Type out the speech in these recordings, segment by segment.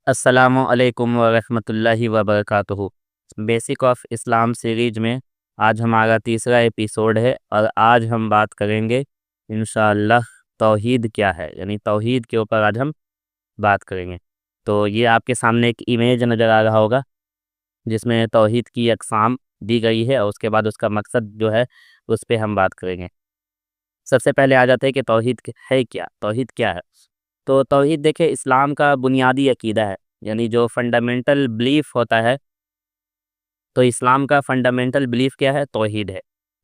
السلام علیکم ورحمۃ اللہ وبرکاتہ۔ بیسک آف اسلام سیریز میں آج ہمارا تیسرا ایپیسوڈ ہے اور آج ہم بات کریں گے انشاءاللہ توحید کیا ہے، یعنی توحید کے اوپر آج ہم بات کریں گے۔ تو یہ آپ کے سامنے ایک امیج نظر آ رہا ہوگا جس میں توحید کی اقسام دی گئی ہے اور اس کے بعد اس کا مقصد جو ہے اس پہ ہم بات کریں گے۔ سب سے پہلے آ جاتے ہیں کہ توحید ہے کیا، توحید کیا ہے۔ تو توحید دیکھیں اسلام کا بنیادی عقیدہ ہے، یعنی جو فنڈامنٹل بلیف ہوتا ہے۔ تو اسلام کا فنڈامنٹل بلیف کیا ہے؟ توحید ہے۔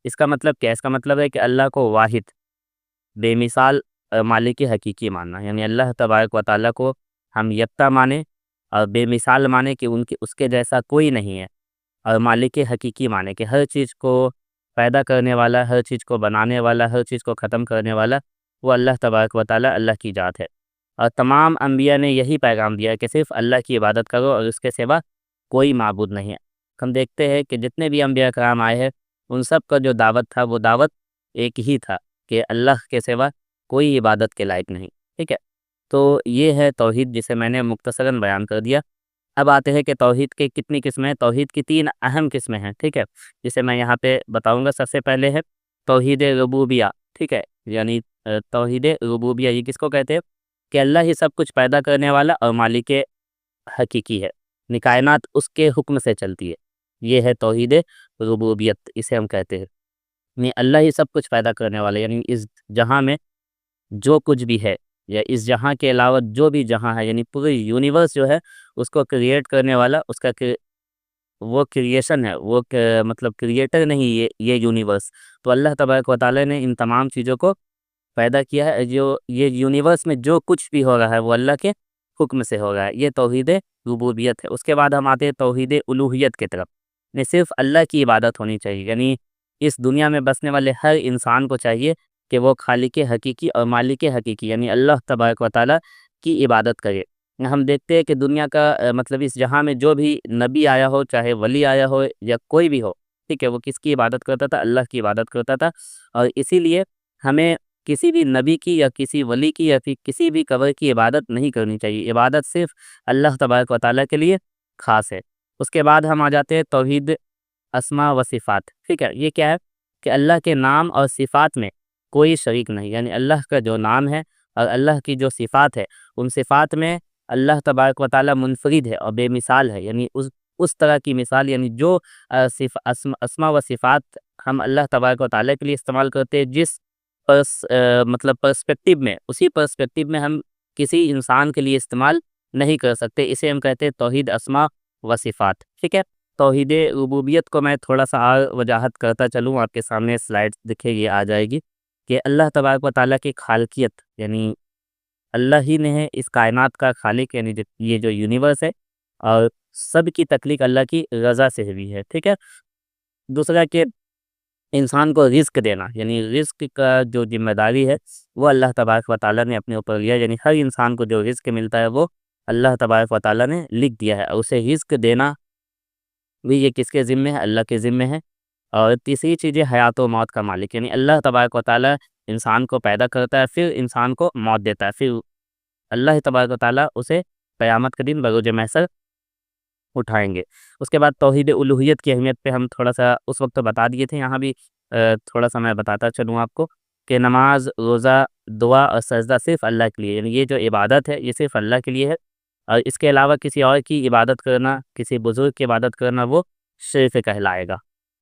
اس کا مطلب کیا ہے؟ اس کا مطلب ہے کہ اللہ کو واحد، بے مثال مالک حقیقی ماننا، یعنی اللہ تبارک و تعالیٰ کو ہم یکتا مانیں اور بے مثال مانیں کہ اس کے جیسا کوئی نہیں ہے، اور مالک حقیقی مانیں کہ ہر چیز کو پیدا کرنے والا، ہر چیز کو بنانے والا، ہر چیز کو ختم کرنے والا وہ اللہ تبارک و تعالیٰ، اللہ کی ذات ہے۔ اور تمام انبیاء نے یہی پیغام دیا ہے کہ صرف اللہ کی عبادت کرو اور اس کے سوا کوئی معبود نہیں ہے۔ ہم دیکھتے ہیں کہ جتنے بھی انبیاء کرام آئے ہیں ان سب کا جو دعوت تھا وہ دعوت ایک ہی تھا کہ اللہ کے سوا کوئی عبادت کے لائق نہیں، ٹھیک ہے۔ تو یہ ہے توحید جسے میں نے مختصراً بیان کر دیا۔ اب آتے ہیں کہ توحید کے کتنی قسمیں ہیں۔ توحید کی 3 اہم قسمیں ہیں، ٹھیک ہے، جسے میں یہاں پہ بتاؤں گا۔ سب سے پہلے ہے توحید ربوبیہ، ٹھیک ہے، یعنی توحید ربوبیہ یہ کس کو کہتے ہیں؟ کہ اللہ ہی سب کچھ پیدا کرنے والا اور مالک حقیقی ہے، یعنی کائنات اس کے حکم سے چلتی ہے۔ یہ ہے توحید ربوبیت، اسے ہم کہتے ہیں، یعنی اللہ ہی سب کچھ پیدا کرنے والا، یعنی اس جہاں میں جو کچھ بھی ہے یا اس جہاں کے علاوہ جو بھی جہاں ہے، یعنی پورے یونیورس جو ہے اس کو کریٹ کرنے والا، اس کا وہ کریشن ہے، وہ مطلب کریٹر نہیں یہ یونیورس۔ تو اللہ تبارک و تعالیٰ نے ان تمام چیزوں کو پیدا کیا ہے۔ جو یہ یونیورس میں جو کچھ بھی ہو رہا ہے وہ اللہ کے حکم سے ہو رہا ہے، یہ توحید ربوبیت ہے۔ اس کے بعد ہم آتے ہیں توحید الوہیت کی طرف، یعنی صرف اللہ کی عبادت ہونی چاہیے، یعنی اس دنیا میں بسنے والے ہر انسان کو چاہیے کہ وہ خالق حقیقی اور مالک حقیقی یعنی اللہ تبارک و تعالیٰ کی عبادت کرے۔ ہم دیکھتے ہیں کہ دنیا کا مطلب اس جہاں میں جو بھی نبی آیا ہو، چاہے ولی آیا ہو یا کوئی بھی ہو، ٹھیک ہے، وہ کس کی عبادت کرتا تھا؟ اللہ کی عبادت کرتا تھا۔ اور اسی لیے ہمیں کسی بھی نبی کی یا کسی ولی کی یا پھر کسی بھی قبر کی عبادت نہیں کرنی چاہیے۔ عبادت صرف اللہ تبارک و تعالیٰ کے لیے خاص ہے۔ اس کے بعد ہم آ جاتے ہیں توحید اسماء و صفات، ٹھیک ہے۔ یہ کیا ہے؟ کہ اللہ کے نام اور صفات میں کوئی شریک نہیں، یعنی اللہ کا جو نام ہے اور اللہ کی جو صفات ہے ان صفات میں اللہ تبارک و تعالیٰ منفرد ہے اور بے مثال ہے، یعنی اس طرح کی مثال، یعنی جو اسماء و صفات ہم اللہ تبارک و تعالیٰ کے لیے استعمال کرتے ہیں جس مطلب پرسپیکٹیو میں، اسی پرسپیکٹیو میں ہم کسی انسان کے لیے استعمال نہیں کر سکتے، اسے ہم کہتے ہیں توحید اسماء و صفات، ٹھیک ہے۔ توحید ربوبیت کو میں تھوڑا سا اور وضاحت کرتا چلوں، آپ کے سامنے سلائڈ دکھے گی، آ جائے گی، کہ اللہ تبارک و تعالیٰ کی خالقیت، یعنی اللہ ہی نے ہے اس کائنات کا خالق، یعنی یہ جو یونیورس ہے اور سب کی تخلیق اللہ کی رضا سے ہوئی ہے، ٹھیک ہے۔ دوسرا کہ انسان کو رزق دینا، یعنی رزق کا جو ذمہ داری ہے وہ اللہ تبارک و تعالیٰ نے اپنے اوپر لیا، یعنی ہر انسان کو جو رزق ملتا ہے وہ اللہ تبارک و تعالیٰ نے لکھ دیا ہے، اور اسے رزق دینا بھی یہ کس کے ذمہ ہے؟ اللہ کے ذمہ ہے۔ اور تیسری چیز ہے حیات و موت کا مالک، یعنی اللہ تبارک و تعالیٰ انسان کو پیدا کرتا ہے، پھر انسان کو موت دیتا ہے، پھر اللہ تبارک و تعالیٰ اسے قیامت کے دن بروز محشر اٹھائیں گے۔ اس کے بعد توحید الوہیت کی اہمیت پہ ہم تھوڑا سا اس وقت بتا دیے تھے، یہاں بھی تھوڑا سا میں بتاتا چلوں آپ کو، کہ نماز، روزہ، دعا اور سجدہ صرف اللہ کے لیے، یعنی یہ جو عبادت ہے یہ صرف اللہ کے لیے ہے، اور اس کے علاوہ کسی اور کی عبادت کرنا، کسی بزرگ کی عبادت کرنا وہ شرک کہلائے گا،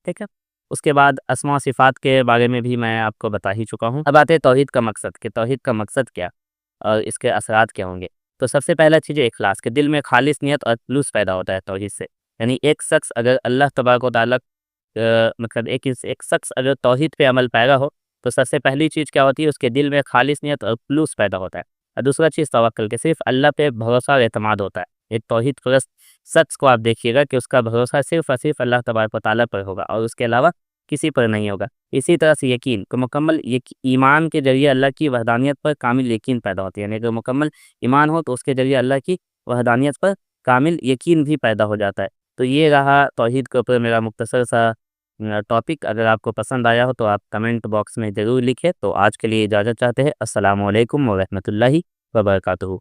ٹھیک ہے۔ اس کے بعد اسماء و صفات کے بارے میں بھی میں آپ کو بتا ہی چکا ہوں۔ اب آتے ہیں توحید کا مقصد، کہ توحید کا مقصد کیا اور اس کے اثرات کیا ہوں گے۔ تو سب سے پہلا چیز ہے اخلاص، کہ دل میں خالص نیت اور خلوص پیدا ہوتا ہے توحید سے، یعنی ایک شخص اگر اللہ تبارک و تعالیٰ مطلب ایک شخص اگر توحید پہ عمل پیرا ہو تو سب سے پہلی چیز کیا ہوتی ہے؟ اس کے دل میں خالص نیت اور خلوص پیدا ہوتا ہے۔ اور دوسرا چیز توکل، کہ صرف اللہ پہ بھروسہ اور اعتماد ہوتا ہے۔ ایک توحید پرست شخص کو آپ دیکھیے گا کہ اس کا بھروسہ صرف اور صرف اللہ تبارک و تعالیٰ پر ہوگا اور اس کے علاوہ کسی پر نہیں ہوگا۔ اسی طرح سے یقین، کہ مکمل ایمان کے ذریعے اللہ کی وحدانیت پر کامل یقین پیدا ہوتی ہے، یعنی اگر مکمل ایمان ہو تو اس کے ذریعے اللہ کی وحدانیت پر کامل یقین بھی پیدا ہو جاتا ہے۔ تو یہ رہا توحید کے اوپر میرا مختصر سا ٹاپک۔ اگر آپ کو پسند آیا ہو تو آپ کمنٹ باکس میں ضرور لکھیں۔ تو آج کے لیے اجازت چاہتے ہیں۔ السلام علیکم ورحمۃ اللہ وبرکاتہ۔